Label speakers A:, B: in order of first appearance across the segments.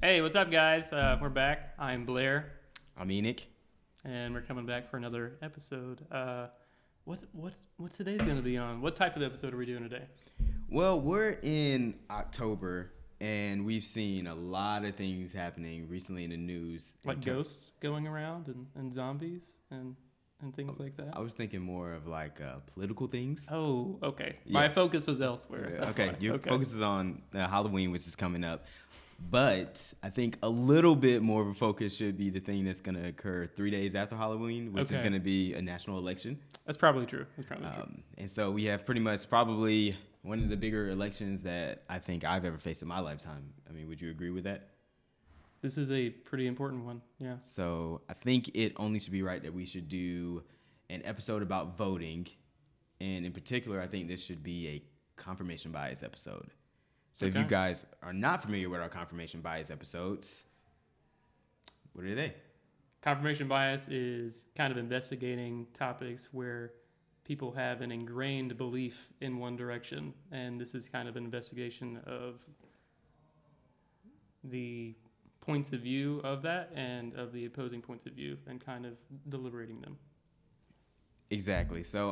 A: Hey, what's up, guys? We're back. I'm Blair,
B: I'm Enoch.
A: and we're coming back for another episode. What's today's gonna be on? What type of episode are we doing today?
B: Well, we're in October, and we've seen a lot of things happening recently in the news.
A: Like ghosts going around and zombies and things like that.
B: I was thinking more of like political things.
A: Oh, okay.
B: Yeah.
A: My focus was elsewhere.
B: Yeah,
A: That's
B: okay,
A: why.
B: your focus is on Halloween, which is coming up. But I think a little bit more of a focus should be the thing that's going to occur 3 days after Halloween, which is going to be a national election.
A: That's probably true.
B: And so we have pretty much probably one of the bigger elections that I think I've ever faced in my lifetime. I mean, would you agree with that?
A: This is a pretty important one. Yeah.
B: So I think it only should be right that we should do an episode about voting. And in particular, I think this should be a confirmation bias episode. So if you guys are not familiar with our confirmation bias episodes, what are they?
A: Confirmation bias is kind of investigating topics where people have an ingrained belief in one direction, and this is kind of an investigation of the points of view of that and of the opposing points of view and kind of deliberating them.
B: Exactly. So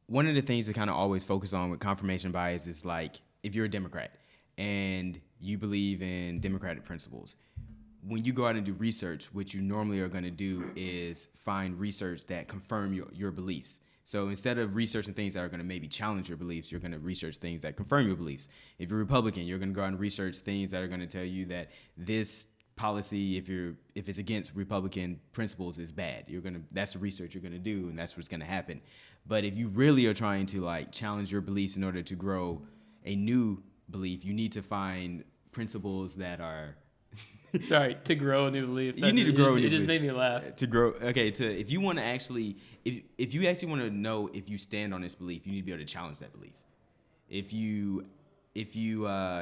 B: one of the things to kind of always focus on with confirmation bias is like if you're a Democrat and you believe in democratic principles, when you go out and do research, what you normally are going to do is find research that confirm your beliefs. So instead of researching things that are going to maybe challenge your beliefs, you're going to research things that confirm your beliefs. If you're Republican, you're going to go out and research things that are going to tell you that this policy, if it's against Republican principles, is bad. That's the research you're going to do, and that's what's going to happen. But if you really are trying to like challenge your beliefs in order to grow a new belief, you need to find principles that are
A: Sorry, to grow a new belief.
B: You need to grow a new
A: belief. It just
B: belief.
A: made me laugh.
B: To grow, okay. If you want to actually, if you actually want to know if you stand on this belief, you need to be able to challenge that belief. If you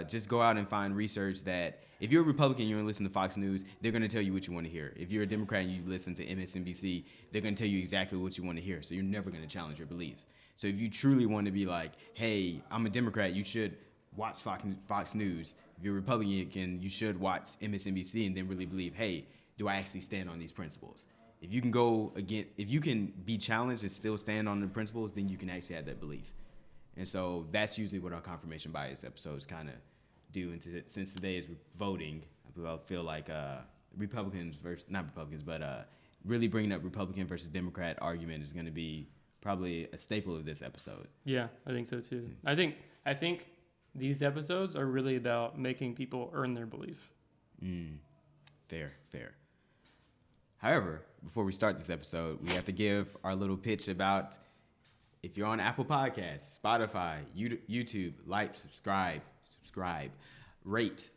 B: just go out and find research that, if you're a Republican, you're going to listen to Fox News, they're going to tell you what you want to hear. If you're a Democrat and you listen to MSNBC, they're going to tell you exactly what you want to hear. So you're never going to challenge your beliefs. So if you truly want to be like, hey, I'm a Democrat, you should watch Fox News. If you're a Republican, you should watch MSNBC and then really believe, hey, do I actually stand on these principles? If you can be challenged and still stand on the principles, then you can actually have that belief. And so that's usually what our confirmation bias episodes kind of do. And since today is voting, I feel like really bringing up Republican versus Democrat argument is going to be probably a staple of this episode.
A: Yeah, I think so too. I think these episodes are really about making people earn their belief.
B: Fair. However, before we start this episode, we have to give our little pitch about if you're on Apple Podcasts, Spotify, YouTube, like, subscribe, rate,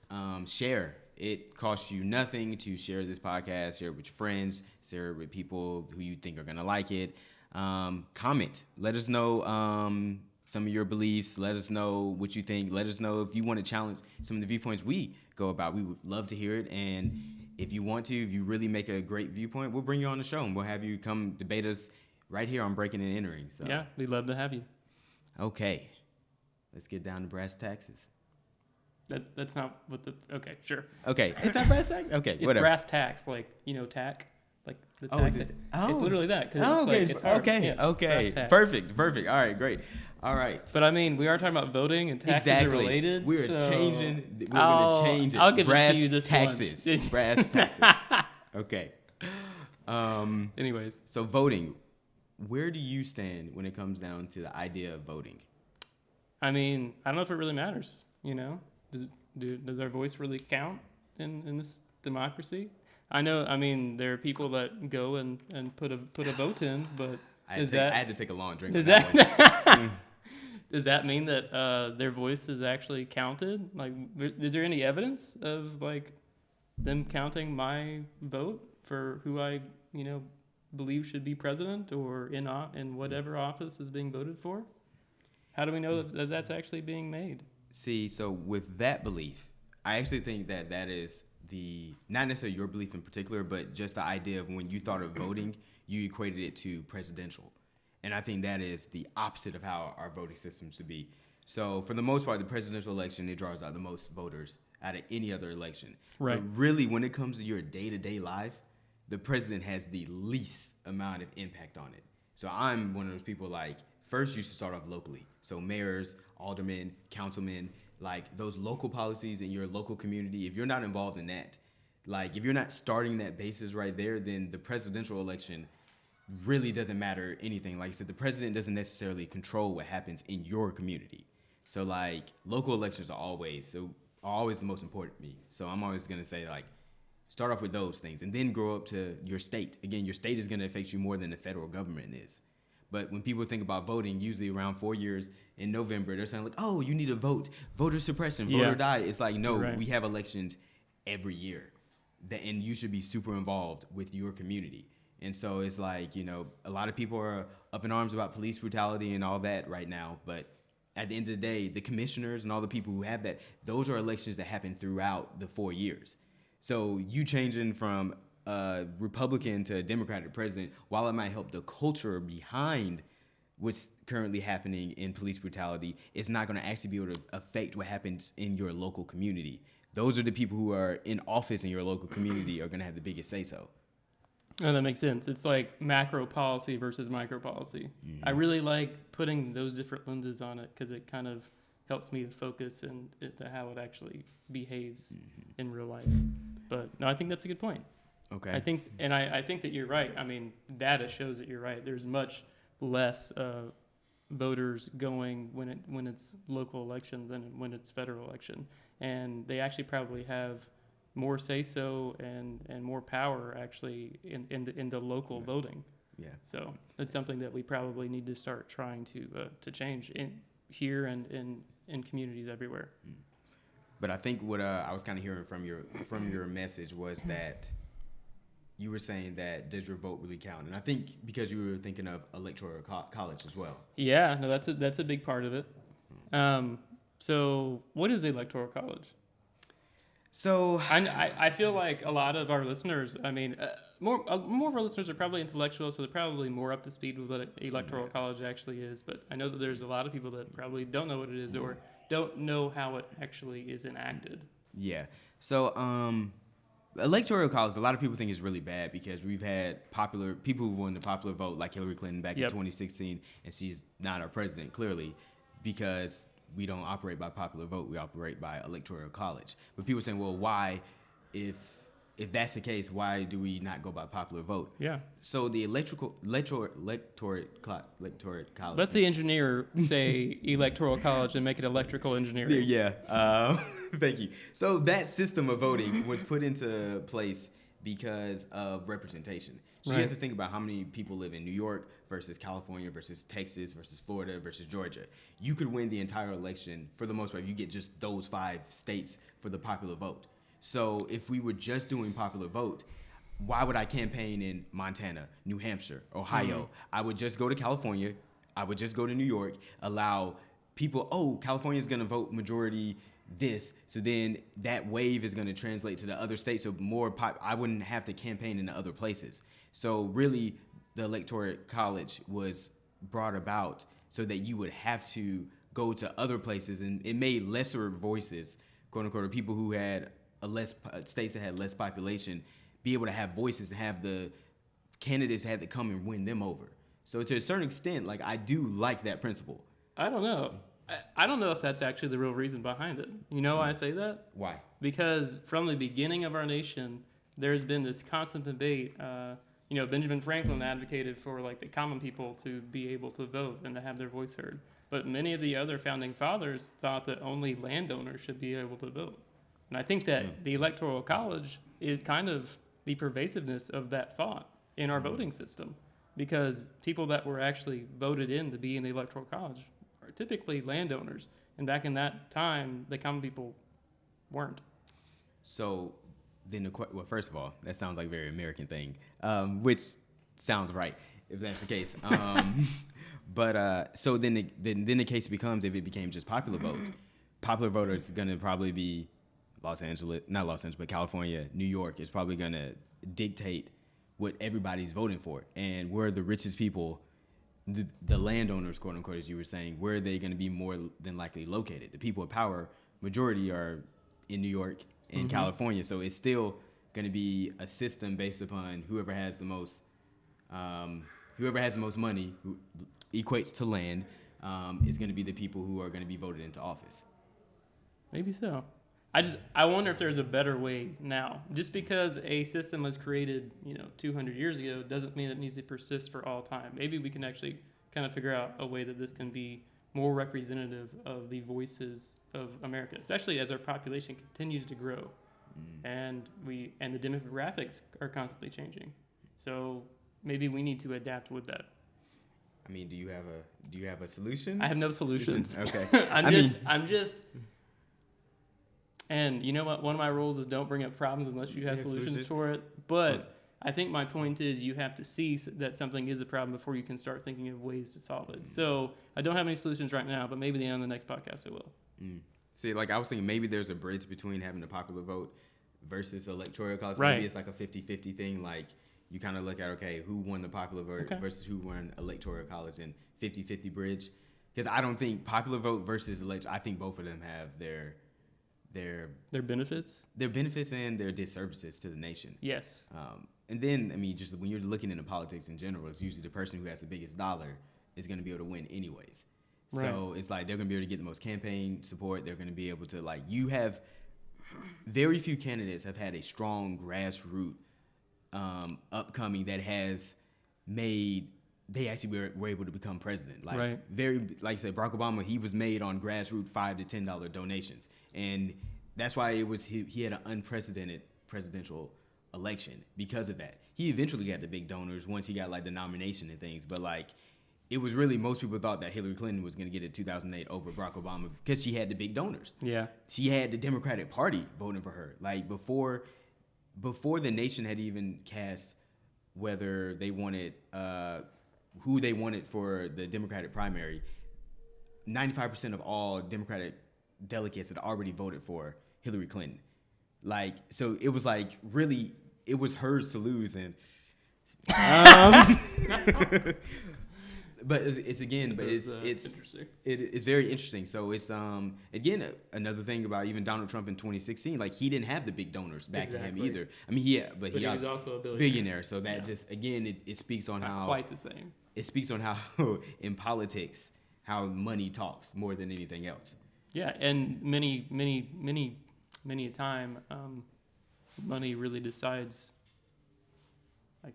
B: share. It costs you nothing to share this podcast, share it with your friends, share it with people who you think are going to like it. Comment. Let us know some of your beliefs. Let us know what you think. Let us know if you want to challenge some of the viewpoints we go about. We would love to hear it. And if you want to, if you really make a great viewpoint, we'll bring you on the show and we'll have you come debate us right here on Breaking and Entering. So.
A: Yeah, we'd love to have you.
B: Okay. Let's get down to brass taxes.
A: That's not what the... Okay, sure.
B: Okay. It's not brass tax? Okay,
A: it's
B: whatever.
A: Brass tacks, like, tack. Like the tack.
B: Is it?
A: It's literally that. It's
B: okay.
A: Like, it's hard.
B: Okay.
A: Yeah,
B: Okay. Perfect. All right, great. All right.
A: But I mean, we are talking about voting and taxes are related.
B: We're
A: so
B: changing. We're going to change it.
A: I'll give
B: brass
A: it to you this
B: taxes.
A: once.
B: Brass taxes. Okay.
A: Anyways.
B: So voting. Where do you stand when it comes down to the idea of voting?
A: I mean, I don't know if it really matters. Does our voice really count in this democracy? I know. I mean, there are people that go and put a vote in, but
B: I had to take a long drink.
A: Does that mean that their voice is actually counted? Like, is there any evidence of like them counting my vote for who I believe should be president or in whatever office is being voted for? How do we know that that's actually being made?
B: See, so with that belief, I actually think that is not necessarily your belief in particular, but just the idea of when you thought of voting, you equated it to presidential. And I think that is the opposite of how our voting system should be. So for the most part, the presidential election, it draws out the most voters out of any other election.
A: Right.
B: But really, when it comes to your day-to-day life, the president has the least amount of impact on it. So I'm one of those people, like, first you should start off locally. So mayors, aldermen, councilmen, like those local policies in your local community, if you're not involved in that, like if you're not starting that basis right there, then the presidential election really doesn't matter anything. Like I said, the president doesn't necessarily control what happens in your community. So like local elections are always the most important to me. So I'm always gonna say, like, start off with those things and then grow up to your state. Again, your state is gonna affect you more than the federal government is. But when people think about voting, usually around 4 years in November, they're saying like, oh, you need to vote, voter suppression, vote or die. It's like, no,
A: Right.
B: we have elections every year, and you should be super involved with your community. And so it's like, you know, a lot of people are up in arms about police brutality and all that right now. But at the end of the day, the commissioners and all the people who have that, those are elections that happen throughout the 4 years. So you changing from a Republican to a Democratic president, while it might help the culture behind what's currently happening in police brutality, it's not going to actually be able to affect what happens in your local community. Those are the people who are in office in your local community are going to have the biggest say-so.
A: Oh, that makes sense. It's like macro policy versus micro policy. I really like putting those different lenses on it because it kind of helps me to focus and to how it actually behaves in real life. But no, I think that's a good point.
B: Okay.
A: I think that you're right. I mean, data shows that you're right. There's much less voters going when it's local election than when it's federal election, and they actually probably have more say-so and more power actually in the local voting.
B: Yeah.
A: So it's something that we probably need to start trying to change here and in communities everywhere.
B: But I think what I was kind of hearing from your message was that you were saying that does your vote really count? And I think because you were thinking of Electoral College as well.
A: Yeah, no, that's a big part of it. So what is the Electoral College?
B: So
A: I feel like a lot of our listeners, I mean, more of our listeners are probably intellectual, so they're probably more up to speed with what Electoral College actually is. But I know that there's a lot of people that probably don't know what it is or don't know how it actually is enacted.
B: Yeah. So Electoral College, a lot of people think is really bad because we've had popular people who won the popular vote, like Hillary Clinton back in 2016, and she's not our president, clearly, because we don't operate by popular vote. We operate by Electoral College. But people are saying, well, why, if that's the case, why do we not go by popular vote?
A: Yeah.
B: So the Electoral College.
A: Let the engineer say Electoral College and make it electrical engineering.
B: Yeah. Thank you. So that system of voting was put into place because of representation. So you have to think about how many people live in New York versus California versus Texas versus Florida versus Georgia. You could win the entire election for the most part if you get just those 5 states for the popular vote. So if we were just doing popular vote, why would I campaign in Montana, New Hampshire, Ohio? I would just go to California. I would just go to New York, allow people, California's going to vote majority this, so then that wave is going to translate to the other states. So I wouldn't have to campaign in the other places. So really, the Electoral College was brought about so that you would have to go to other places, and it made lesser voices, quote unquote, or people who had states that had less population, be able to have voices and have the candidates had to come and win them over. So to a certain extent, like, I do like that principle.
A: I don't know. I don't know if that's actually the real reason behind it. You know why I say that?
B: Why?
A: Because from the beginning of our nation, there's been this constant debate. Benjamin Franklin advocated for like the common people to be able to vote and to have their voice heard. But many of the other founding fathers thought that only landowners should be able to vote. And I think that the Electoral College is kind of the pervasiveness of that thought in our voting system, because people that were actually voted in to be in the Electoral College are typically landowners. And back in that time, the common people weren't.
B: So then, first of all, that sounds like a very American thing, which sounds right if that's the case. But so then the case becomes, if it became just popular vote, popular voter is going to probably be not Los Angeles, but California, New York is probably going to dictate what everybody's voting for. And where the richest people, the landowners, quote unquote, as you were saying, where are they going to be more than likely located? The people of power, majority are in New York and California. So it's still going to be a system based upon whoever has the most money, who equates to land, is going to be the people who are going to be voted into office.
A: Maybe so. I wonder if there's a better way now. Just because a system was created, 200 years ago doesn't mean it needs to persist for all time. Maybe we can actually kind of figure out a way that this can be more representative of the voices of America, especially as our population continues to grow, and the demographics are constantly changing. So maybe we need to adapt with that.
B: I mean, do you have a solution?
A: I have no solutions.
B: Okay.
A: I'm just. And you know what? One of my rules is don't bring up problems unless you have solutions for it. But I think my point is you have to see that something is a problem before you can start thinking of ways to solve it. So I don't have any solutions right now, but maybe on the next podcast I will.
B: See, like I was thinking maybe there's a bridge between having a popular vote versus electoral college.
A: Right.
B: Maybe it's like a 50-50 thing. Like you kind of look at, okay, who won the popular vote versus who won electoral college, and 50-50 bridge. Because I don't think popular vote versus I think both of them have their
A: benefits
B: and their disservices to the nation.
A: Yes.
B: And then, I mean, just when you're looking into politics in general, it's usually the person who has the biggest dollar is going to be able to win anyways. Right. So it's like they're going to be able to get the most campaign support. They're going to be able to, like, you have very few candidates have had a strong grassroots upcoming that has made they actually were able to become president. Like like I said, Barack Obama, he was made on grassroots $5 to $10 donations, and that's why he had an unprecedented presidential election because of that. He eventually got the big donors once he got like the nomination and things, but like it was really most people thought that Hillary Clinton was going to get it 2008 over Barack Obama because she had the big donors. Yeah, she had the Democratic Party voting for her. Like before the nation had even cast whether they wanted who they wanted for the Democratic primary, 95% of all Democratic delegates had already voted for Hillary Clinton. Like, so it was like really, it was hers to lose, and but it's very interesting. So it's again another thing about even Donald Trump in 2016. Like he didn't have the big donors backing him either. I mean, but he was also a billionaire. So that just again it speaks on how
A: quite the same.
B: It speaks on how in politics how money talks more than anything else.
A: Yeah, and many a time, money really decides. I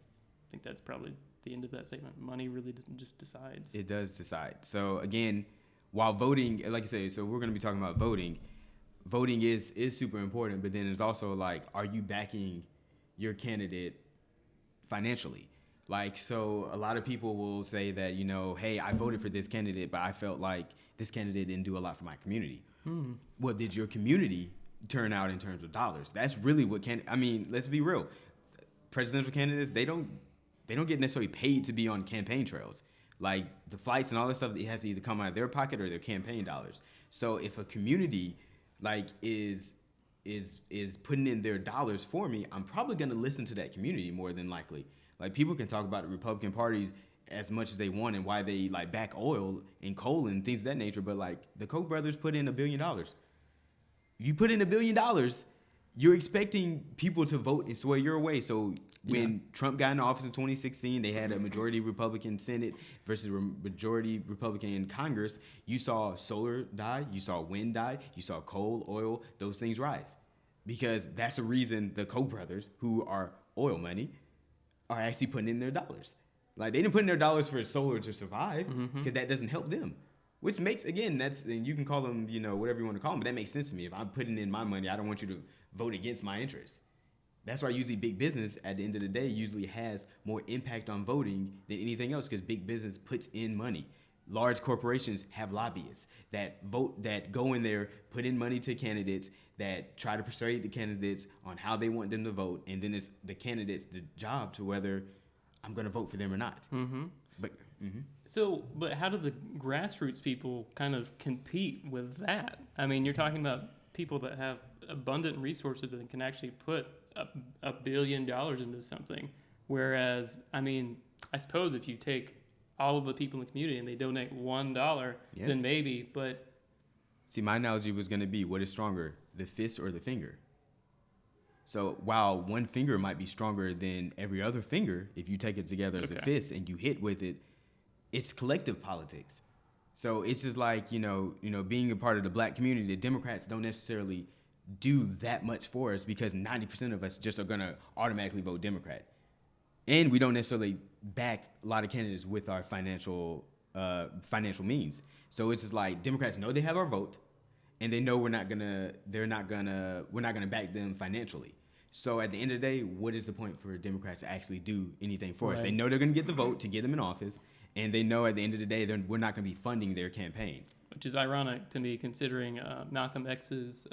A: think that's probably the end of that statement. Money really just decides.
B: It does decide. So again, while voting, like I say, so we're going to be talking about voting. Voting is super important, but then it's also like, are you backing your candidate financially? Like, so a lot of people will say that, hey, I voted for this candidate, but I felt like this candidate didn't do a lot for my community. What did your community turn out in terms of dollars? That's really what let's be real. Presidential candidates, they don't get necessarily paid to be on campaign trails. Like the flights and all that stuff, it has to either come out of their pocket or their campaign dollars. So if a community like is putting in their dollars for me, I'm probably going to listen to that community more than likely. Like people can talk about the Republican parties as much as they want and why they like back oil and coal and things of that nature, but like the Koch brothers put in $1 billion. You put in $1 billion, you're expecting people to vote and sway your way. So when Trump got in office in 2016, they had a majority Republican Senate versus a majority Republican in Congress. You saw solar die, you saw wind die, you saw coal, oil, those things rise. Because that's the reason the Koch brothers, who are oil money, are actually putting in their dollars. Like they didn't put in their dollars for solar to survive because that doesn't help them. Which makes, again, and you can call them, whatever you want to call them, but that makes sense to me. If I'm putting in my money, I don't want you to vote against my interests. That's why usually big business, at the end of the day, usually has more impact on voting than anything else because big business puts in money. Large corporations have lobbyists that go in there, put in money to candidates, that try to persuade the candidates on how they want them to vote, and then it's the candidate's job to whether I'm going to vote for them or not.
A: But how do the grassroots people kind of compete with that? I mean, you're talking about people that have abundant resources and can actually put $1 billion into something. Whereas, I mean, I suppose if you take all of the people in the community and they donate $1, then maybe, but
B: See, my analogy was going to be, what is stronger, the fist or the finger? So while one finger might be stronger than every other finger, if you take it together as a fist and you hit with it, it's collective politics. So it's just like, being a part of the black community, the Democrats don't necessarily do that much for us because 90% of us just are going to automatically vote Democrat. And we don't necessarily back a lot of candidates with our financial means. So it's just like Democrats know they have our vote, and they know we're not gonna back them financially. So at the end of the day, what is the point for Democrats to actually do anything for us? They know they're gonna get the vote to get them in office, and they know at the end of the day we're not gonna be funding their campaign.
A: Which is ironic to me, considering Malcolm X's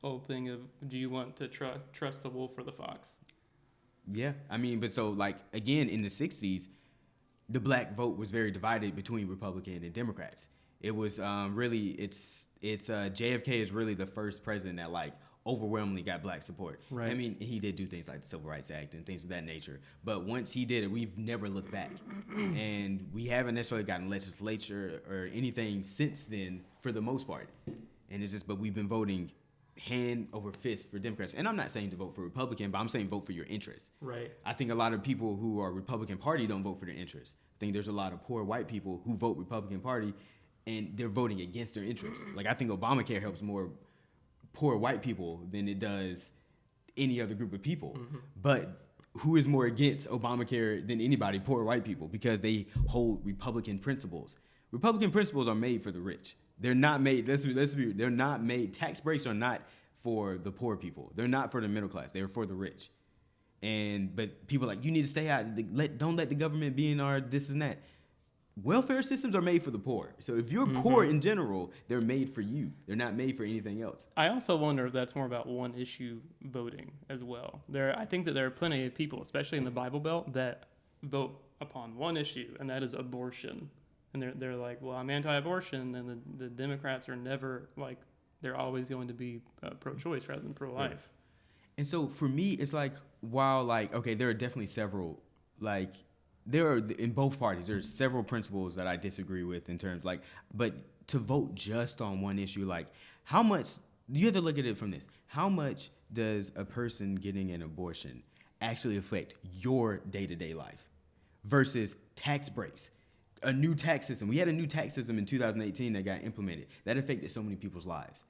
A: old thing of, do you want to trust the wolf or the fox?
B: Yeah, I mean, but so like again in the '60s, the black vote was very divided between Republican and Democrats. It was JFK is really the first president that like overwhelmingly got black support.
A: Right.
B: I mean, he did do things like the Civil Rights Act and things of that nature. But once he did it, we've never looked back. And we haven't necessarily gotten legislature or anything since then for the most part. And it's just, but we've been voting hand over fist for Democrats. And I'm not saying to vote for Republican, but I'm saying vote for your interests.
A: Right.
B: I think a lot of people who are Republican Party don't vote for their interests. I think there's a lot of poor white people who vote Republican Party and they're voting against their interests. Like, I think Obamacare helps more poor white people than it does any other group of people. Mm-hmm. But who is more against Obamacare than anybody? Poor white people, because they hold Republican principles. Republican principles are made for the rich. They're not made, they're not made, tax breaks are not for the poor people. They're not for the middle class. They're for the rich. But people are like, you need to stay out. Don't let the government be in our this and that. Welfare systems are made for the poor. So if you're poor in general, they're made for you. They're not made for anything else.
A: I also wonder if that's more about one issue voting as well. I think that there are plenty of people, especially in the Bible Belt, that vote upon one issue, and that is abortion. And they're like, well, I'm anti-abortion, and the Democrats are never like, they're always going to be pro-choice rather than pro-life.
B: Right. And so for me, it's like, while like, okay, there are definitely several, like, there are in both parties, there's several principles that I disagree with in terms like, but to vote just on one issue, like how much, you have to look at it from this. How much does a person getting an abortion actually affect your day-to-day life versus tax breaks? A new tax system. We had a new tax system in 2018 that got implemented. That affected so many people's lives.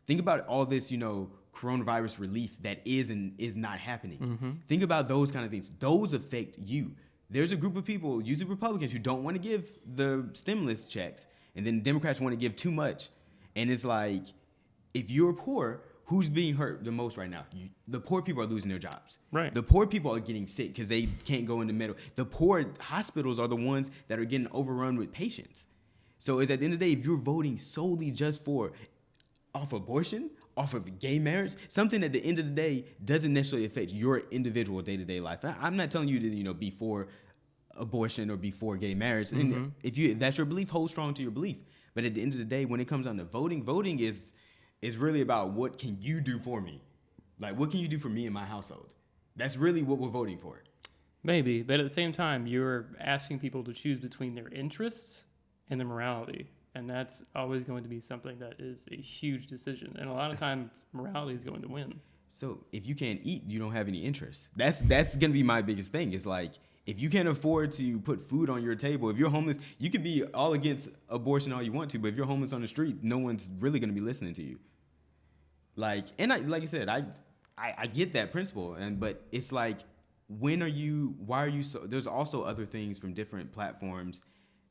B: Think about all this, coronavirus relief that is and is not happening. Mm-hmm. Think about those kind of things. Those affect you. There's a group of people, usually Republicans, who don't want to give the stimulus checks, and then Democrats want to give too much. And it's like, if you're poor, who's being hurt the most right now? The poor people are losing their jobs.
A: Right.
B: The poor people are getting sick because they can't go in the middle. The poor hospitals are the ones that are getting overrun with patients. So it's at the end of the day, if you're voting solely just off abortion, off of gay marriage, something at the end of the day doesn't necessarily affect your individual day-to-day life. I'm not telling you to, be for abortion or be for gay marriage. Mm-hmm. And if that's your belief, hold strong to your belief. But at the end of the day, when it comes down to voting is really about what can you do for me? Like, what can you do for me and my household? That's really what we're voting for.
A: Maybe, but at the same time, you're asking people to choose between their interests and their morality. And that's always going to be something that is a huge decision. And a lot of times, morality is going to win.
B: So if you can't eat, you don't have any interest. That's going to be my biggest thing. It's like, if you can't afford to put food on your table, if you're homeless, you could be all against abortion all you want to, but if you're homeless on the street, no one's really going to be listening to you. Like I said, I get that principle. But it's like, why are you so, there's also other things from different platforms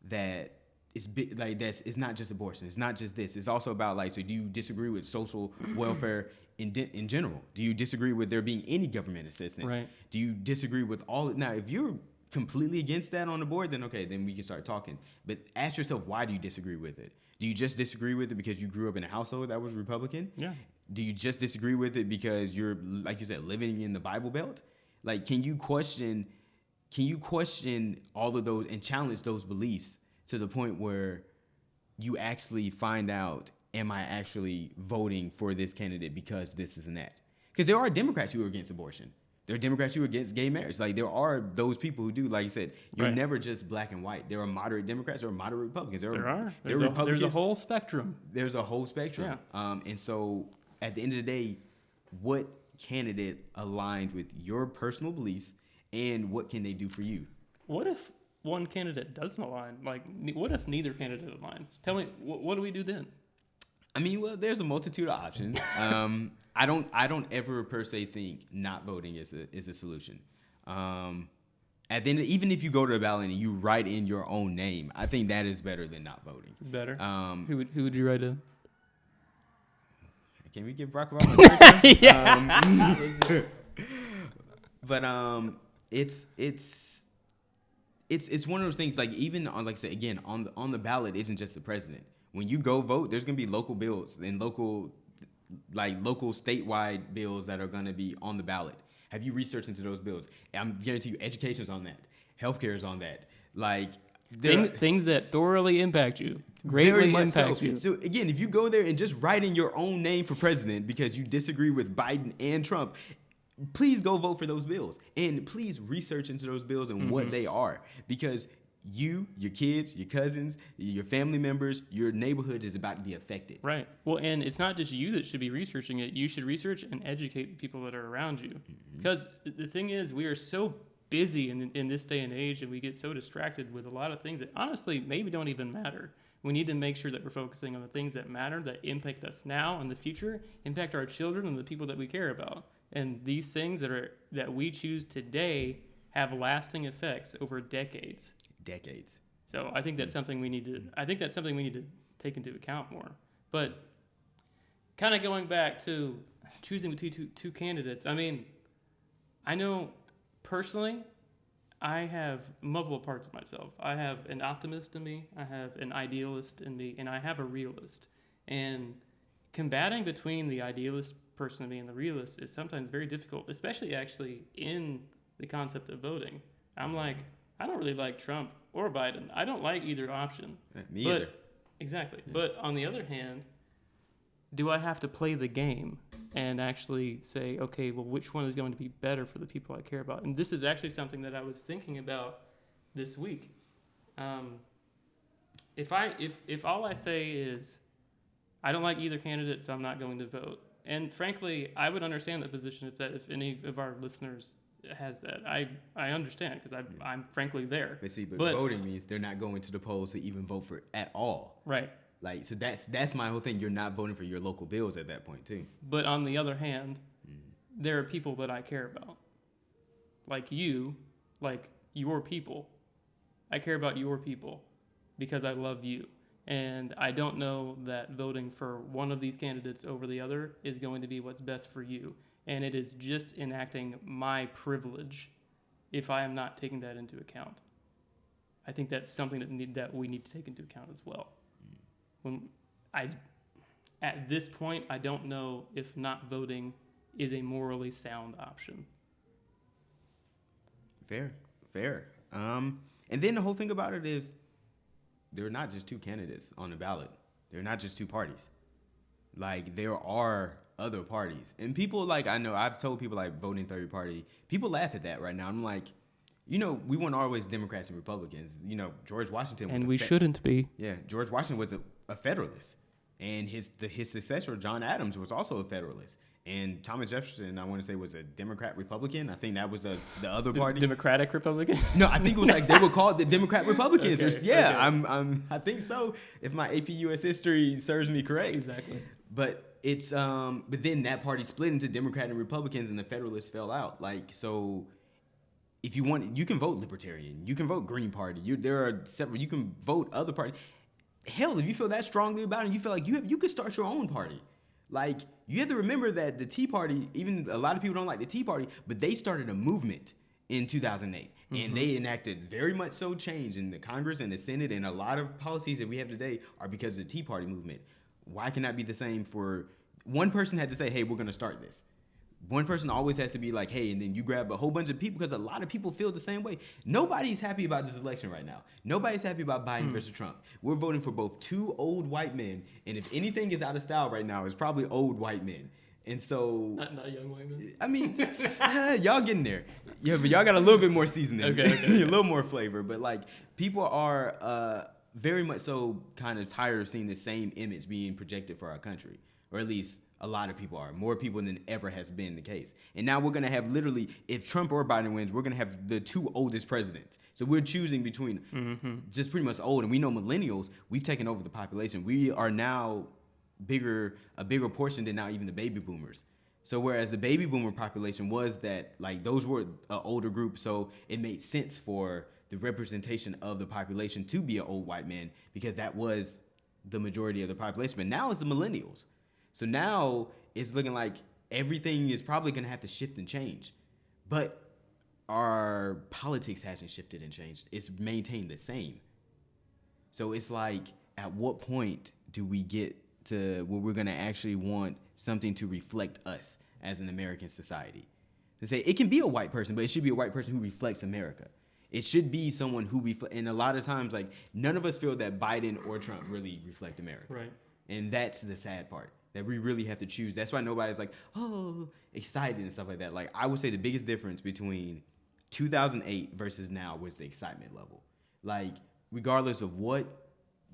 B: that it's not just abortion. It's not just this. It's also about like, so do you disagree with social welfare in general? Do you disagree with there being any government assistance?
A: Right.
B: Do you disagree with now, if you're completely against that on the board, then okay, then we can start talking. But ask yourself, why do you disagree with it? Do you just disagree with it because you grew up in a household that was Republican?
A: Yeah.
B: Do you just disagree with it because you're, like you said, living in the Bible Belt? Like, can you question all of those and challenge those beliefs to the point where you actually find out, am I actually voting for this candidate because this is and that? Because there are Democrats who are against abortion. There are Democrats who are against gay marriage. Like, there are those people who do. Like you said, you're
A: Right.
B: never just black and white. There are moderate Democrats. There are moderate Republicans.
A: There are.
B: There are
A: There's
B: Republicans.
A: a whole spectrum.
B: There's a whole spectrum. And so at the end of the day, what candidate aligned with your personal beliefs, and what can they do for you?
A: What if one candidate doesn't align? Like, what if neither candidate aligns? Tell me, what do we do then?
B: I mean, well, there's a multitude of options. I don't ever per se think not voting is a solution. At the end, even if you go to the ballot and you write in your own name, I think that is better than not voting.
A: It's better. Who would you write in?
B: Can we give Barack Obama?
A: Yeah.
B: But it's one of those things. Like, even on, like I said again, on the ballot isn't just the president. When you go vote, there's gonna be local bills and local statewide bills that are gonna be on the ballot. Have you researched into those bills? I'm guarantee you, education's on that, healthcare is on that. Like,
A: things that thoroughly impact you, greatly impact you.
B: So again, if you go there and just write in your own name for president because you disagree with Biden and Trump, please go vote for those bills, and please research into those bills and what they are, because you, your kids, your cousins, your family members, your neighborhood is about to be affected.
A: Right. Well, and it's not just you that should be researching it. You should research and educate the people that are around you. Because the thing is, we are so busy in this day and age, and we get so distracted with a lot of things that honestly maybe don't even matter. We need to make sure that we're focusing on the things that matter, that impact us now and the future, impact our children and the people that we care about. And these things that we choose today have lasting effects over decades. So I think that's something we need to take into account more. But kind of going back to choosing between two candidates, I mean, I know personally I have multiple parts of myself. I have an optimist in me, I have an idealist in me, and I have a realist. And combating between the idealist person in me and the realist is sometimes very difficult, especially actually in the concept of voting. I'm like, I don't really like Trump or Biden. I don't like either option.
B: Me either.
A: Exactly. Yeah. But on the other hand, do I have to play the game and actually say, okay, well, which one is going to be better for the people I care about? And this is actually something that I was thinking about this week. If all I say is, I don't like either candidate, so I'm not going to vote. And frankly, I would understand that position if any of our listeners has that. I understand, because I'm frankly there.
B: But voting means they're not going to the polls to even vote for it at all.
A: Right.
B: Like, so that's my whole thing. You're not voting for your local bills at that point too.
A: But on the other hand, there are people that I care about. Like you, like your people. I care about your people because I love you. And I don't know that voting for one of these candidates over the other is going to be what's best for you. And it is just enacting my privilege if I am not taking that into account. I think that's something that we need to take into account as well. At this point, I don't know if not voting is a morally sound option.
B: Fair. And then the whole thing about it is, there are not just two candidates on the ballot. There are not just two parties. Like, there are other parties. And people, like, I know I've told people, like, voting third party. People laugh at that right now. I'm like, we weren't always Democrats and Republicans. George Washington was
A: we shouldn't be.
B: Yeah, George Washington was a Federalist. And his successor, John Adams, was also a Federalist. And Thomas Jefferson, I want to say, was a Democrat-Republican. I think that was the other party.
A: Democratic Republican?
B: No, I think it was like they were called the Democrat-Republicans.
A: Okay.
B: I think so, if my AP US history serves me correct.
A: Exactly.
B: But it's but then that party split into Democrat and Republicans, and the Federalists fell out. Like, so if you want, you can vote Libertarian, you can vote Green Party. There are several. You can vote other parties. Hell, if you feel that strongly about it, you feel like you could start your own party. Like, you have to remember that the Tea Party, even a lot of people don't like the Tea Party, but they started a movement in 2008. And they enacted very much so change in the Congress and the Senate, and a lot of policies that we have today are because of the Tea Party movement. Why can that be the same for one person had to say, hey, we're going to start this. One person always has to be like, hey, and then you grab a whole bunch of people, because a lot of people feel the same way. Nobody's happy about this election right now. Nobody's happy about Biden versus Trump. We're voting for both two old white men, and if anything is out of style right now, it's probably old white men. And so,
A: not young white men.
B: I mean, y'all getting there. Yeah, but y'all got a little bit more seasoning.
A: Okay.
B: A little more flavor. But like, people are very much so kind of tired of seeing the same image being projected for our country. Or at least a lot of people are. More people than ever has been the case. And now we're going to have literally, if Trump or Biden wins, we're going to have the two oldest presidents. So we're choosing between just pretty much old. And we know millennials, we've taken over the population. We are now a bigger portion than now even the baby boomers. So whereas the baby boomer population was that, like, those were an older group, so it made sense for the representation of the population to be an old white man because that was the majority of the population. But now it's the millennials. So now it's looking like everything is probably going to have to shift and change. But our politics hasn't shifted and changed. It's maintained the same. So it's like, at what point do we get to where we're going to actually want something to reflect us as an American society? To say it can be a white person, but it should be a white person who reflects America. It should be someone who and a lot of times, like, none of us feel that Biden or Trump really reflect America.
A: Right.
B: And that's the sad part, that we really have to choose. That's why nobody's like, oh, excited and stuff like that. Like, I would say the biggest difference between 2008 versus now was the excitement level. Like, regardless of what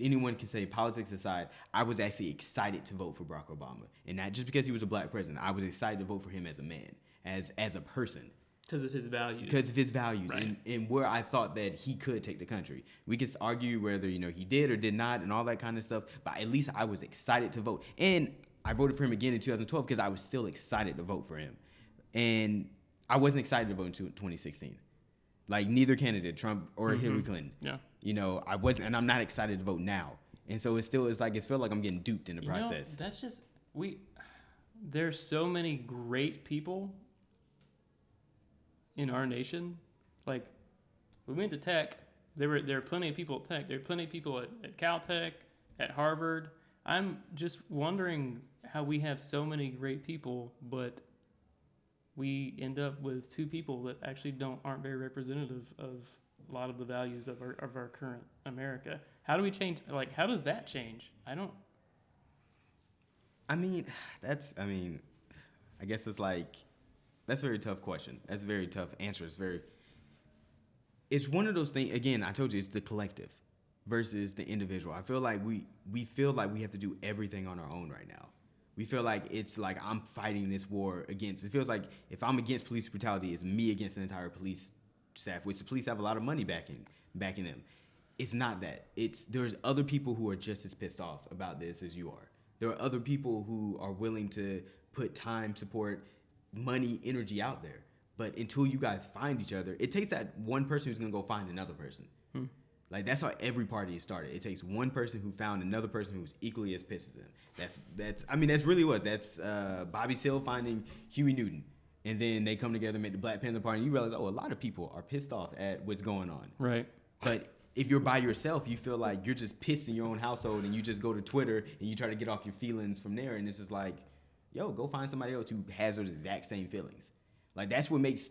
B: anyone can say, politics aside, I was actually excited to vote for Barack Obama. And not just because he was a black president. I was excited to vote for him as a man, as a person.
A: Because of his values.
B: Because of his values,
A: right.
B: and where I thought that he could take the country. We could argue whether, he did or did not and all that kind of stuff, but at least I was excited to vote. And I voted for him again in 2012 because I was still excited to vote for him. And I wasn't excited to vote in 2016. Like, neither candidate, Trump or Hillary Clinton.
A: Yeah.
B: I wasn't, and I'm not excited to vote now. And so it felt like I'm getting duped in the process.
A: That's just, there's so many great people in our nation. Like, we went to tech. There are plenty of people at tech. There are plenty of people at Caltech, at Harvard. I'm just wondering how we have so many great people, but we end up with two people that actually aren't very representative of a lot of the values of our current America. How do we change? Like, how does that change? I
B: guess it's like, that's a very tough question. That's a very tough answer. It's one of those things, again, I told you, it's the collective versus the individual. I feel like we feel like we have to do everything on our own right now. We feel like it's like I'm fighting this war against, it feels like if I'm against police brutality, it's me against the entire police staff, which the police have a lot of money backing them. It's not that. There's other people who are just as pissed off about this as you are. There are other people who are willing to put time, support, money, energy out there. But until you guys find each other, it takes that one person who's going to go find another person. Like, that's how every party is started. It takes one person who found another person who's equally as pissed as them. That's really what. That's Bobby Seale finding Huey Newton. And then they come together and make the Black Panther Party, and you realize, oh, a lot of people are pissed off at what's going on.
A: Right.
B: But if you're by yourself, you feel like you're just pissed in your own household, and you just go to Twitter and you try to get off your feelings from there, and it's just like, yo, go find somebody else who has those exact same feelings. Like, that's what makes,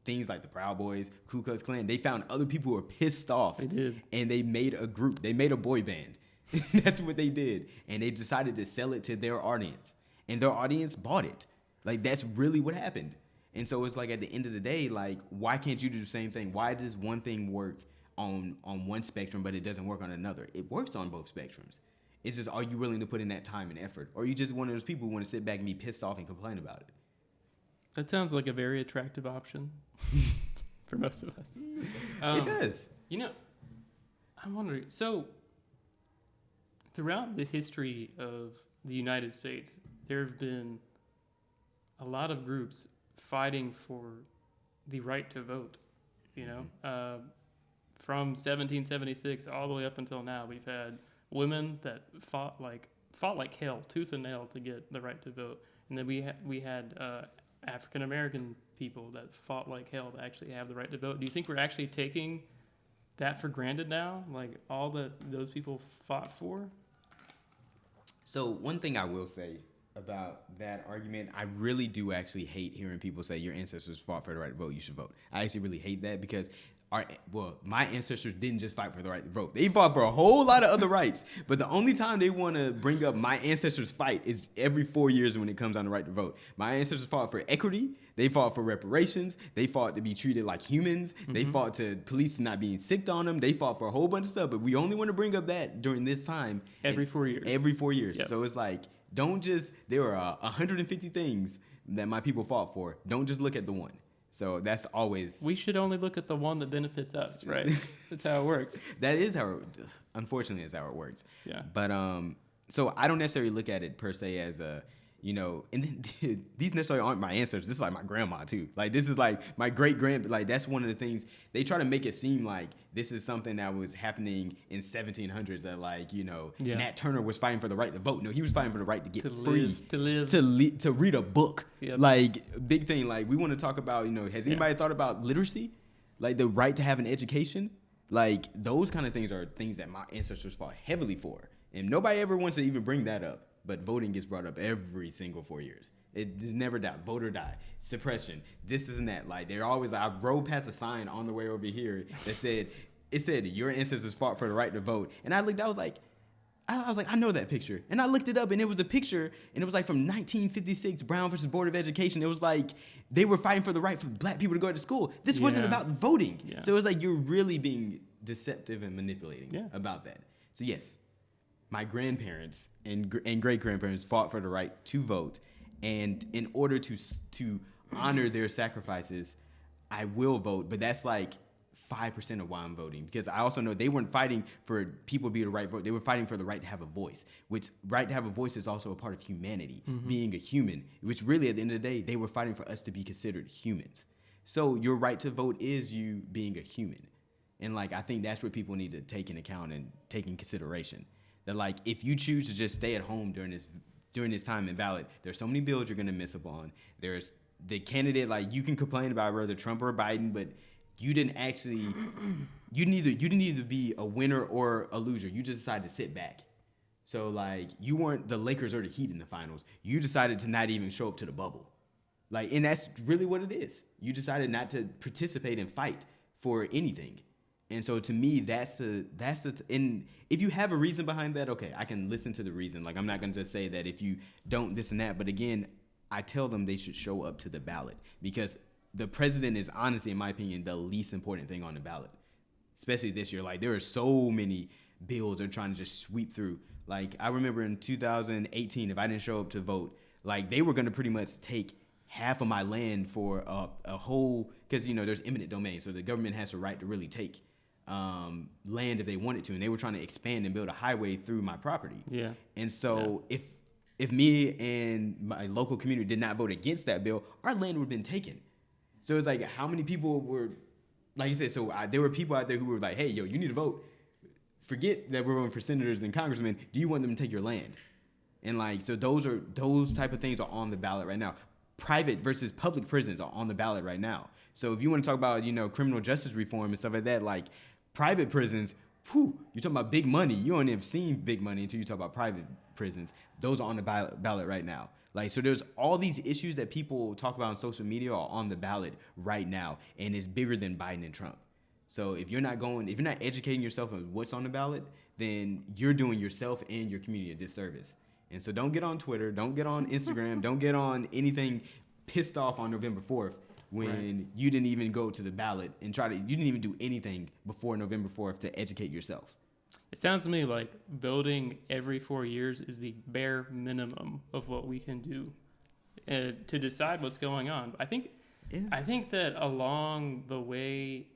B: things like the Proud Boys, Ku Klux Klan, they found other people who are pissed off.
A: They did.
B: And they made a group. They made a boy band. That's what they did. And they decided to sell it to their audience. And their audience bought it. Like, that's really what happened. And so it's like, at the end of the day, like, why can't you do the same thing? Why does one thing work on one spectrum, but it doesn't work on another? It works on both spectrums. It's just, are you willing to put in that time and effort? Or are you just one of those people who want to sit back and be pissed off and complain about it?
A: That sounds like a very attractive option for most of us.
B: It does.
A: I'm wondering, so throughout the history of the United States, there have been a lot of groups fighting for the right to vote. From 1776 all the way up until now, we've had women that fought like hell, tooth and nail, to get the right to vote. And then we had African American people that fought like hell to actually have the right to vote. Do you think we're actually taking that for granted now? Like, all that those people fought for?
B: So one thing I will say about that argument. I really do actually hate hearing people say your ancestors fought for the right to vote, you should vote. I actually really hate that because my ancestors didn't just fight for the right to vote. They fought for a whole lot of other rights. But the only time they want to bring up my ancestors' fight is every 4 years when it comes on the right to vote. My ancestors fought for equity. They fought for reparations. They fought to be treated like humans. Mm-hmm. They fought to police not being sicked on them. They fought for a whole bunch of stuff. But we only want to bring up that during this time.
A: Every 4 years.
B: Every 4 years.
A: Yep.
B: So it's like, there were 150 things that my people fought for. Don't just look at the one. So that's always...
A: We should only look at the one that benefits us, right? That's how it works.
B: That is unfortunately, is how it works.
A: Yeah.
B: But, so I don't necessarily look at it per se as a, and then, these necessarily aren't my ancestors. This is like my grandma too. Like this is like my like that's one of the things they try to make it seem like this is something that was happening in 1700s that Nat Turner was fighting for the right to vote. No, he was fighting for the right to get free, to read a book. Yep. Like big thing. Like we want to talk about, has anybody thought about literacy? Like the right to have an education? Like those kind of things are things that my ancestors fought heavily for. And nobody ever wants to even bring that up. But voting gets brought up every single 4 years. It is never die. Vote or die. Suppression. This isn't that. Like they're always like, I rode past a sign on the way over here that said your ancestors fought for the right to vote. And I looked, I was like, I know that picture. And I looked it up and it was a picture and it was like from 1956, Brown versus Board of Education. It was like they were fighting for the right for black people to go to school. This wasn't about voting. Yeah. So it was like you're really being deceptive and manipulating about that. So yes. My grandparents and great-grandparents fought for the right to vote, and in order to honor their sacrifices, I will vote, but that's like 5% of why I'm voting, because I also know they weren't fighting for people to be the right vote. They were fighting for the right to have a voice, which right to have a voice is also a part of humanity, being a human, which really at the end of the day, they were fighting for us to be considered humans. So your right to vote is you being a human. And I think that's what people need to take into account and take in consideration. That if you choose to just stay at home during this time in ballot, there's so many bills you're gonna miss up on. There's the candidate, you can complain about whether Trump or Biden, but you didn't either be a winner or a loser. You just decided to sit back. So you weren't the Lakers or the Heat in the finals. You decided to not even show up to the bubble. And that's really what it is. You decided not to participate and fight for anything. And so to me, and if you have a reason behind that, okay, I can listen to the reason. I'm not going to just say that if you don't this and that. But again, I tell them they should show up to the ballot because the president is honestly, in my opinion, the least important thing on the ballot, especially this year. There are so many bills they're trying to just sweep through. I remember in 2018, if I didn't show up to vote, they were going to pretty much take half of my land for a whole, because, there's eminent domain. So the government has the right to really take land if they wanted to, and they were trying to expand and build a highway through my property. Yeah. And so if me and my local community did not vote against that bill, our land would have been taken. So it's how many people were, like you said, there were people out there who were like, hey, yo, you need to vote. Forget that we're voting for senators and congressmen. Do you want them to take your land? And so those type of things are on the ballot right now. Private versus public prisons are on the ballot right now. So if you want to talk about, criminal justice reform and stuff like that, private prisons, you're talking about big money. You don't even seen big money until you talk about private prisons. Those are on the ballot right now. So there's all these issues that people talk about on social media are on the ballot right now, and it's bigger than Biden and Trump. So if you're not educating yourself on what's on the ballot, then you're doing yourself and your community a disservice. And so don't get on Twitter, don't get on Instagram, don't get on anything pissed off on November 4th. When you didn't even go to the ballot and you didn't even do anything before November 4th to educate yourself.
A: It sounds to me like voting every 4 years is the bare minimum of what we can do to decide what's going on. I think that along the way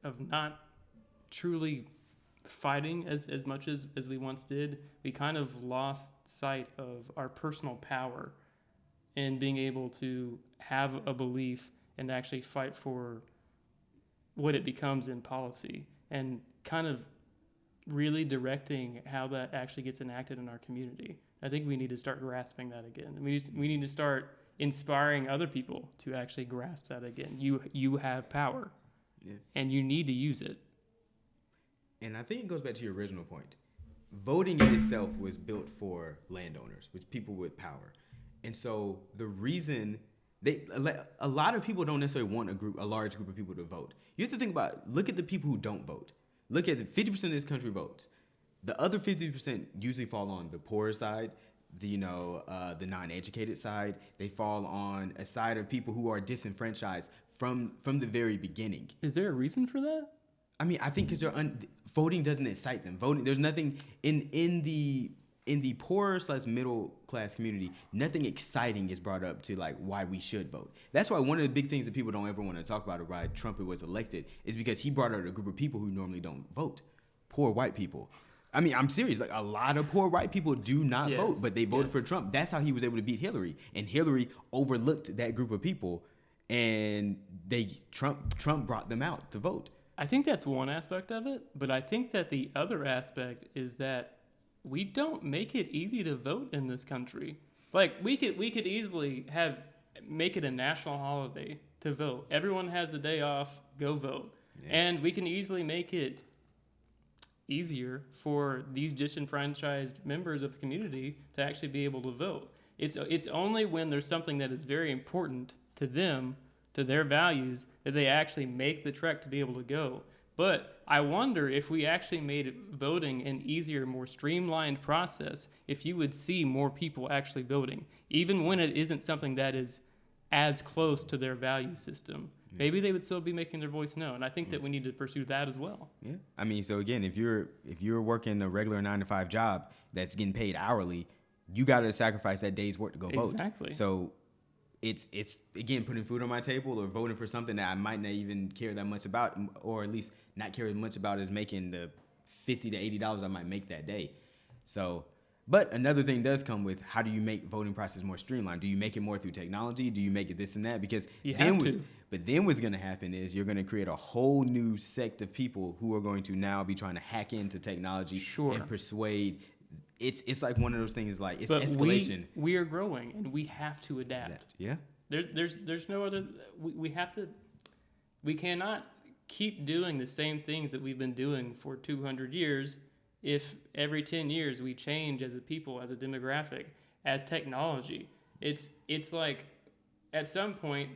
A: of not truly fighting as much as we once did, we kind of lost sight of our personal power in being able to have a belief and actually fight for what it becomes in policy and kind of really directing how that actually gets enacted in our community. I think we need to start grasping that again. We need to start inspiring other people to actually grasp that again. You have power, and you need to use it.
B: And I think it goes back to your original point. voting in itself was built for landowners, which people with power. And so the reason a lot of people don't necessarily want a large group of people to vote. You have to think about, look at the people who don't vote. Look at 50% of this country votes. The other 50% usually fall on the poorer side, the non-educated side. They fall on a side of people who are disenfranchised from the very beginning.
A: Is there a reason for that?
B: I mean, I think because voting doesn't excite them. Voting, there's nothing in the poorer / middle class community, nothing exciting is brought up to like why we should vote. That's why one of the big things that people don't ever want to talk about why Trump was elected is because he brought out a group of people who normally don't vote. Poor white people. I mean, I'm serious. Like, a lot of poor white people do not vote, but they voted for Trump. That's how he was able to beat Hillary. And Hillary overlooked that group of people, and Trump brought them out to vote.
A: I think that's one aspect of it, but I think that the other aspect is that we don't make it easy to vote in this country. Like, we could easily make it a national holiday to vote. Everyone has the day off, go vote. Yeah. And we can easily make it easier for these disenfranchised members of the community to actually be able to vote. It's only when there's something that is very important to them, to their values, that they actually make the trek to be able to go. But I wonder if we actually made voting an easier, more streamlined process, if you would see more people actually voting, even when it isn't something that is as close to their value system. Yeah. Maybe they would still be making their voice known. I think that we need to pursue that as well.
B: Yeah. I mean, so again, if you're working a regular 9-to-5 job that's getting paid hourly, you got to sacrifice that day's work to go vote.
A: Exactly.
B: So it's again putting food on my table or voting for something that I might not even care that much about, or at least not care as much about as making the $50 to $80 I might make that day. So, but another thing does come with, how do you make voting process more streamlined? Do you make it more through technology? Do you make it this and that? Because then what's going to happen is you're going to create a whole new sect of people who are going to now be trying to hack into technology and persuade. It's like one of those things, like, it's escalation.
A: We are growing and we have to adapt.
B: Yeah.
A: There's no other. We cannot keep doing the same things that we've been doing for 200 years if every 10 years we change as a people, as a demographic, as technology. It's like at some point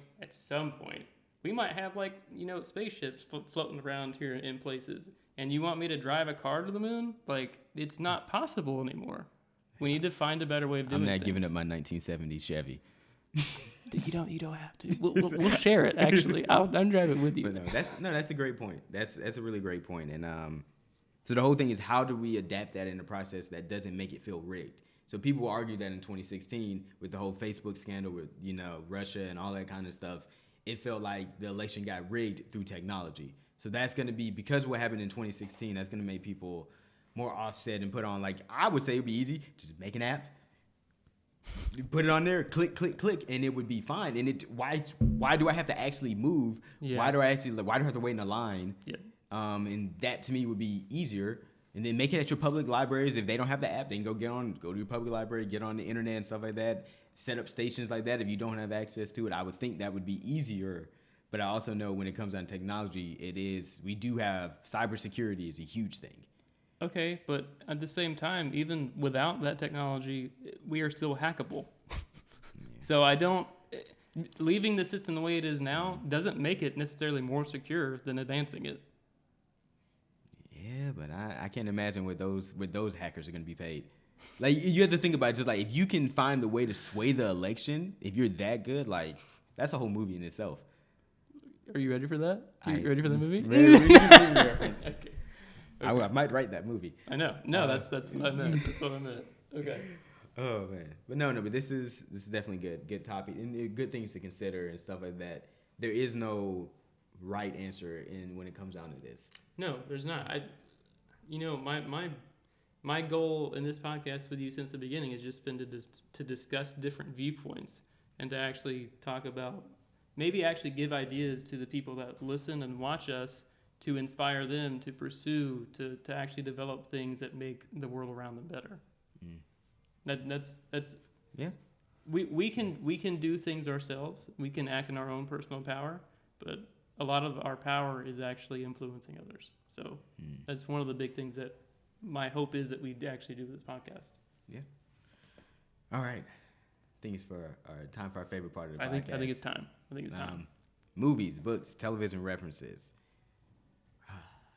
A: we might have, like, spaceships floating around here in places, and you want me to drive a car to the moon? Like, it's not possible anymore. We need to find a better way of doing things.
B: I'm not giving up my 1970s Chevy.
A: You don't have to. We'll share it. Actually, I'm driving with you.
B: But that's a great point. That's a really great point. And so the whole thing is, how do we adapt that in a process that doesn't make it feel rigged? So people argue that in 2016 with the whole Facebook scandal with Russia and all that kind of stuff, it felt like the election got rigged through technology. So that's going to be, because of what happened in 2016, that's going to make people more offset and put on, like, I would say it would be easy, just make an app. You put it on there, click, and it would be fine. And why do I have to actually move? Yeah. Why do I have to wait in a line? Yeah. And that to me would be easier. And then make it at your public libraries. If they don't have the app, they can go to your public library, get on the internet and stuff like that. Set up stations like that if you don't have access to it. I would think that would be easier. But I also know when it comes down to technology, we do have cybersecurity is a huge thing.
A: Okay, but at the same time, even without that technology, we are still hackable. Yeah. So leaving the system the way it is now doesn't make it necessarily more secure than advancing it.
B: Yeah, but I can't imagine what those hackers are going to be paid. Like, you have to think about it, just like, if you can find the way to sway the election, if you're that good, like, that's a whole movie in itself.
A: Are you ready for that? Are you ready for the movie?
B: Reference. Okay. I might write that movie.
A: I know. No, that's what I meant. That's what I meant. Okay.
B: Oh man, but this is definitely good topic and good things to consider and stuff like that. There is no right answer when it comes down to this.
A: No, there's not. My goal in this podcast with you since the beginning has just been to discuss different viewpoints and to actually talk about, maybe actually give ideas to the people that listen and watch us, to inspire them to pursue, to actually develop things that make the world around them better. That's
B: yeah.
A: We can do things ourselves. We can act in our own personal power, but a lot of our power is actually influencing others. So that's one of the big things that my hope is that we actually do this podcast.
B: Yeah. All right. I think it's for our time for our favorite part of the podcast.
A: I think it's time.
B: Movies, books, television references.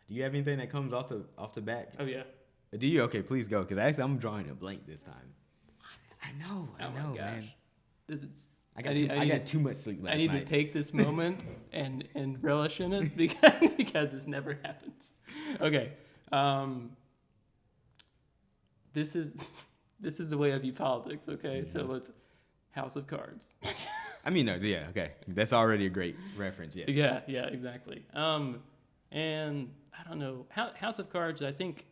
B: Do you have anything that comes off the bat?
A: Oh yeah.
B: Do you? Okay, please go. Because actually, I'm drawing a blank this time.
A: What?
B: I know,
A: Oh my gosh.
B: man.
A: This is,
B: I got too much sleep last night.
A: I need to take this moment and relish in it because this never happens. Okay. This is the way I view politics. Okay, so let's House of Cards.
B: I mean, no, yeah, okay, that's already a great reference. Yes.
A: Yeah, exactly. And I don't know, House of Cards. I think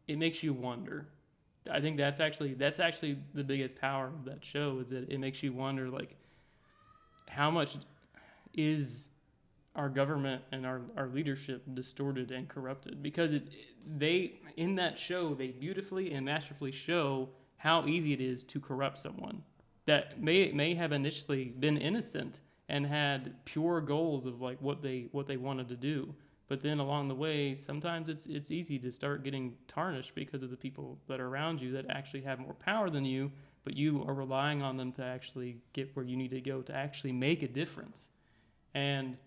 A: it makes you wonder. I think that's actually the biggest power of that show, is that it makes you wonder, like, how much is our government and our leadership distorted and corrupted? Because they in that show, they beautifully and masterfully show how easy it is to corrupt someone that may have initially been innocent and had pure goals of like what they wanted to do. But then along the way, sometimes it's easy to start getting tarnished because of the people that are around you that actually have more power than you, but you are relying on them to actually get where you need to go, to actually make a difference. And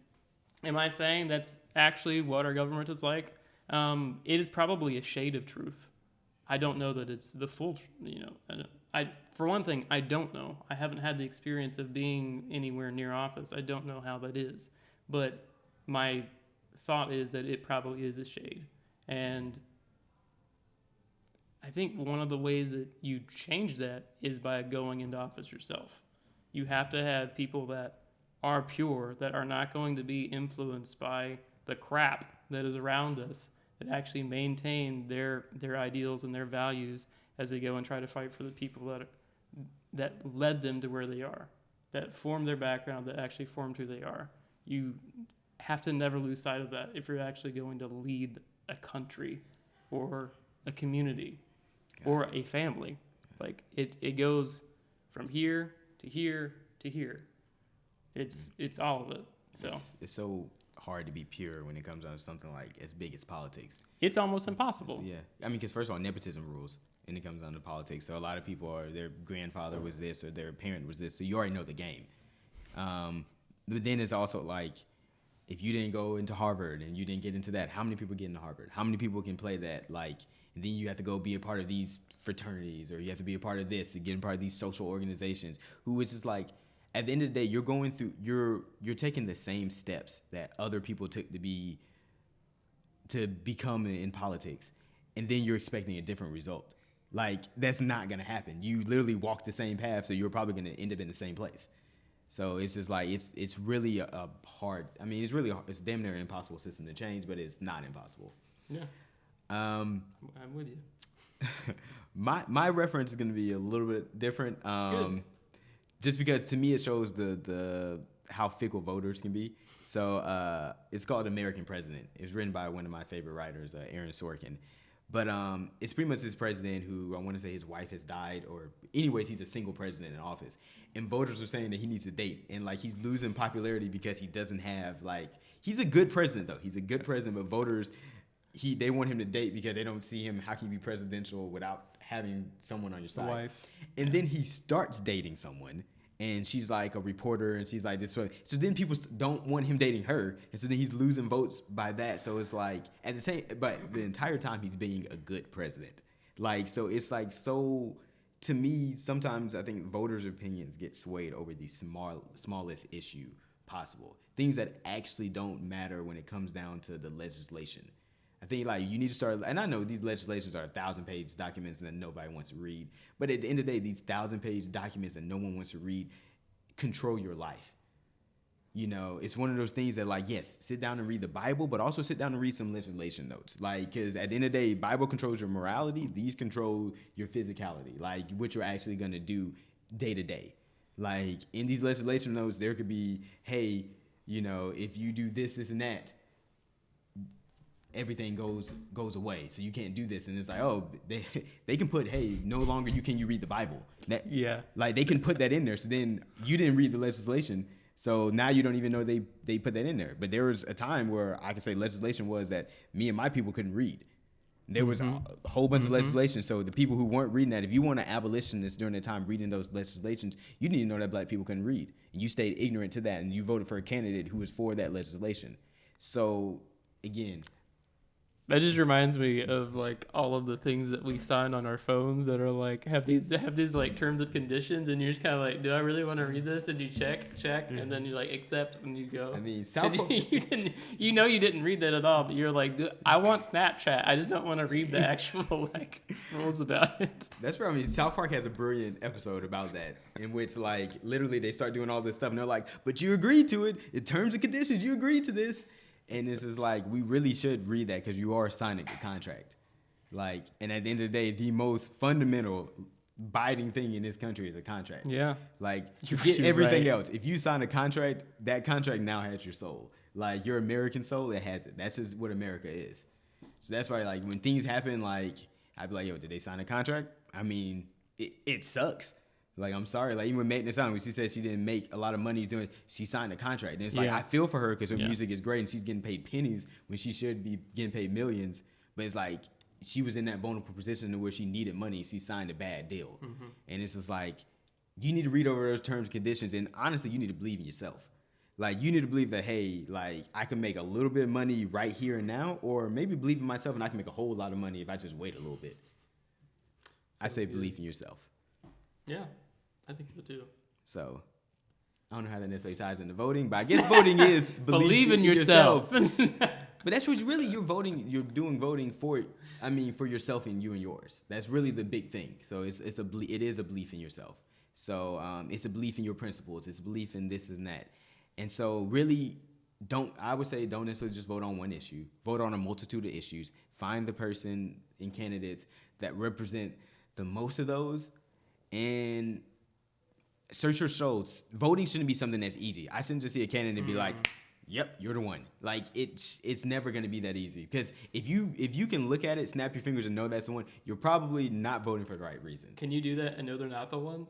A: am I saying that's actually what our government is like? It is probably a shade of truth. I don't know that it's the full, for one thing, I don't know. I haven't had the experience of being anywhere near office. I don't know how that is. But my thought is that it probably is a shade. And I think one of the ways that you change that is by going into office yourself. You have to have people that are pure, that are not going to be influenced by the crap that is around us, that actually maintain their ideals and their values as they go and try to fight for the people that led them to where they are, that formed their background, that actually formed who they are. You have to never lose sight of that if you're actually going to lead a country or a community or a family. Like it goes from here to here to here. It's all of it. So
B: it's so hard to be pure when it comes down to something like as big as politics.
A: It's almost impossible.
B: Yeah, I mean, because first of all, nepotism rules, and it comes down to politics. So a lot of people their grandfather was this or their parent was this, so you already know the game. But then it's also like, if you didn't go into Harvard and you didn't get into that, how many people get into Harvard? How many people can play that? Like, and then you have to go be a part of these fraternities, or you have to be a part of this to get in part of these social organizations. Who is just like, at the end of the day, you're going through, you're taking the same steps that other people took to become in politics, and then you're expecting a different result. Like, that's not gonna happen. You literally walk the same path, so you're probably gonna end up in the same place. So it's just like it's really a hard. I mean, it's damn near an impossible system to change, but it's not impossible.
A: Yeah. I'm with you.
B: My reference is gonna be a little bit different.
A: Good.
B: Just because to me it shows the how fickle voters can be. So it's called American President. It was written by one of my favorite writers, Aaron Sorkin. But it's pretty much this president who, I want to say his wife has died, or anyways, he's a single president in office. And voters are saying that he needs to date. And like, he's losing popularity because he doesn't have, like, he's a good president though. He's a good president, but voters, they want him to date because they don't see him, how can you be presidential without having someone on your side?
A: Wife.
B: And then he starts dating someone, and she's like a reporter, and she's like this. So then people don't want him dating her, and so then he's losing votes by that. So it's like, at the same, but the entire time he's being a good president. Like, so it's like, so to me, sometimes I think voters' opinions get swayed over the smallest issue possible. Things that actually don't matter when it comes down to the legislation. I think like you need to start, and I know these legislations are 1,000-page documents that nobody wants to read, but at the end of the day, these 1,000-page documents that no one wants to read control your life. You know, it's one of those things that, like, yes, sit down and read the Bible, but also sit down and read some legislation notes. Like, because at the end of the day, Bible controls your morality. These control your physicality, like what you're actually going to do day to day. Like, in these legislation notes, there could be, hey, you know, if you do this, this, and that, everything goes away, so you can't do this. And it's like, oh, they can put, hey, no longer can you read the Bible.
A: Yeah,
B: like they can put that in there. So then you didn't read the legislation, so now you don't even know they put that in there. But there was a time where I could say legislation was that me and my people couldn't read. There was a whole bunch of legislation. So the people who weren't reading that, if you want an abolitionist during the time reading those legislations, you need to know that black people couldn't read. And you stayed ignorant to that, and you voted for a candidate who was for that legislation. So, again,
A: that just reminds me of like all of the things that we sign on our phones that are like have these like terms and conditions, and you're just kind of like, do I really want to read this? And you check, and then you like accept, and you go.
B: I mean,
A: you know you didn't read that at all, but you're like, I want Snapchat. I just don't want to read the actual like rules about it.
B: That's where, I mean, South Park has a brilliant episode about that, in which like literally they start doing all this stuff, and they're like, but you agreed to it. In terms and conditions, you agreed to this. And this is like, we really should read that because you are signing a contract. Like, and at the end of the day, the most fundamental binding thing in this country is a contract.
A: Yeah.
B: Like, you get everything
A: right.
B: else. If you sign a contract, that contract now has your soul. Like, your American soul, it has it. That's just what America is. So that's why, like, when things happen, like, I'd be like, yo, did they sign a contract? I mean, it sucks. Like, I'm sorry. Like, even when Megan Thee Stallion, when she said she didn't make a lot of money doing it, she signed a contract. And it's like, I feel for her because her music is great and she's getting paid pennies when she should be getting paid millions. But it's like, she was in that vulnerable position where she needed money. She signed a bad deal. And it's just like, you need to read over those terms and conditions. And honestly, you need to believe in yourself. Like, you need to believe that, hey, like, I can make a little bit of money right here and now, or maybe believe in myself and I can make a whole lot of money if I just wait a little bit. I say believe in yourself.
A: Yeah. I think so too.
B: So, I don't know how that necessarily ties into voting, but I guess voting is
A: believe in yourself.
B: But that's what you're voting. You're doing voting for. I mean, for yourself and you and yours. That's really the big thing. So it is a belief in yourself. So it's a belief in your principles. It's a belief in this and that. And so really, I would say don't necessarily just vote on one issue. Vote on a multitude of issues. Find the person and candidates that represent the most of those, and search your souls. Voting shouldn't be something that's easy. I shouldn't just see a candidate and be like, yep, you're the one. Like, it's never going to be that easy. Because if you can look at it, snap your fingers and know that's the one, you're probably not voting for the right reasons.
A: Can you do that and know they're not the one?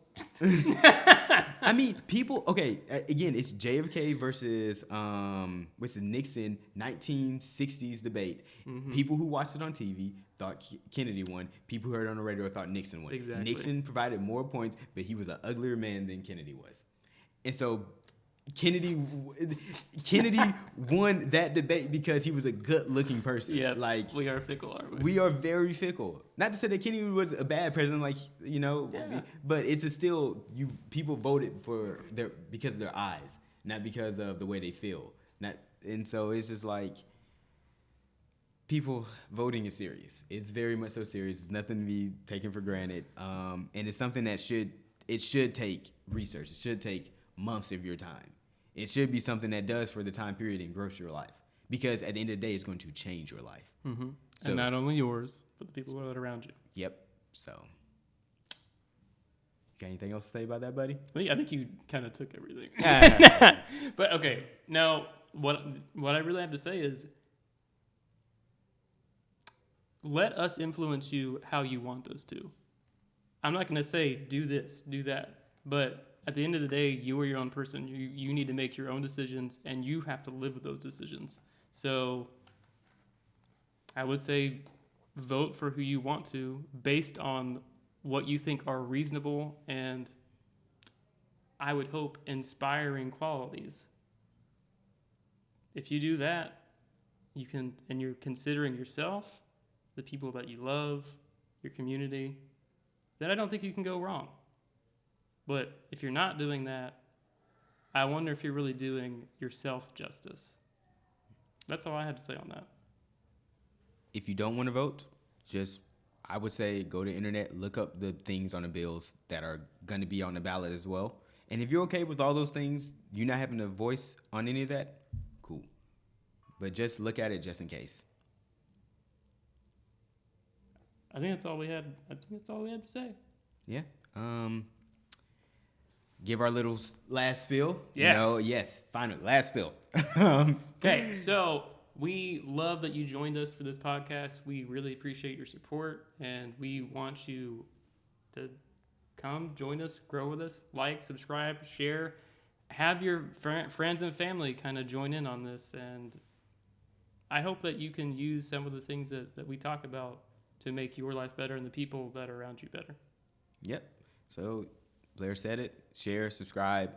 B: I mean, people, okay, again, it's JFK versus Nixon 1960s debate. People who watched it on TV thought Kennedy won. People who heard it on the radio thought Nixon won.
A: Exactly.
B: Nixon provided more points, but he was an uglier man than Kennedy was. And so Kennedy won that debate because he was a good-looking person.
A: Yeah,
B: like,
A: we are fickle, aren't we?
B: We are very fickle. Not to say that Kennedy was a bad president, like, but it's just still people voted because of their eyes, not because of the way they feel. And so it's just like, people, voting is serious. It's very much so serious. It's nothing to be taken for granted. And it's something that should take research. It should take months of your time. It should be something that does for the time period engross your life. Because at the end of the day, it's going to change your life. So,
A: and not only yours, but the people that are around you.
B: Yep. So, got anything else to say about that, buddy?
A: I think you kind of took everything. But okay, now what I really have to say is, let us influence you how you want us to. I'm not going to say do this, do that, but at the end of the day, you are your own person. You need to make your own decisions, and you have to live with those decisions. So I would say vote for who you want to based on what you think are reasonable and, I would hope, inspiring qualities. If you do that, you can, and you're considering yourself, the people that you love, your community, then I don't think you can go wrong. But if you're not doing that, I wonder if you're really doing yourself justice. That's all I had to say on that.
B: If you don't want to vote, I would say go to the internet, look up the things on the bills that are going to be on the ballot as well. And if you're okay with all those things, you not having a voice on any of that, cool. But just look at it just in case.
A: I think that's all we had. I think that's all we had to say.
B: Yeah. Give our little last spiel.
A: Yeah.
B: Yes, finally, last spill.
A: Okay, so we love that you joined us for this podcast. We really appreciate your support, and we want you to come join us, grow with us, like, subscribe, share, have your friends and family kind of join in on this. And I hope that you can use some of the things that we talk about to make your life better and the people that are around you better.
B: Yep. So Blair said it. Share, subscribe.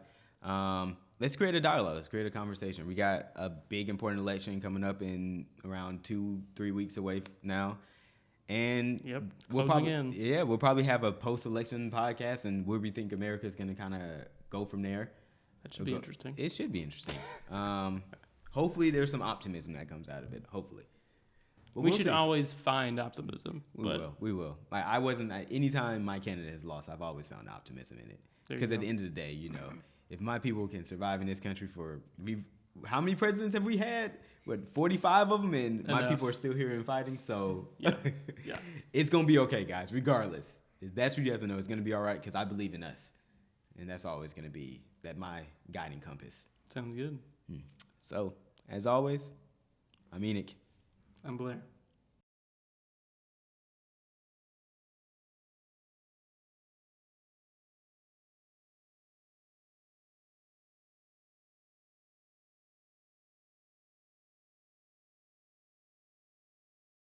B: Let's create a dialogue. Let's create a conversation. We got a big important election coming up in around 2-3 weeks away now. And
A: Yep,
B: we'll
A: closing
B: probably,
A: in.
B: we'll probably have a post-election podcast and where we think America is going to kind of go from there.
A: That should be interesting.
B: It should be interesting. Hopefully there's some optimism that comes out of it. Hopefully. But
A: We
B: we'll
A: should
B: see.
A: always find optimism.
B: We will. Like I wasn't. Anytime my candidate has lost, I've always found optimism in it. Because at the end of the day, if my people can survive in this country how many presidents have we had? What, 45 of them, and my people are still here and fighting. So
A: yeah.
B: It's gonna be okay, guys. Regardless, that's what you have to know. It's gonna be all right because I believe in us, and that's always gonna be my guiding compass.
A: Sounds good.
B: So as always, I'm Enoch.
A: I'm Blair.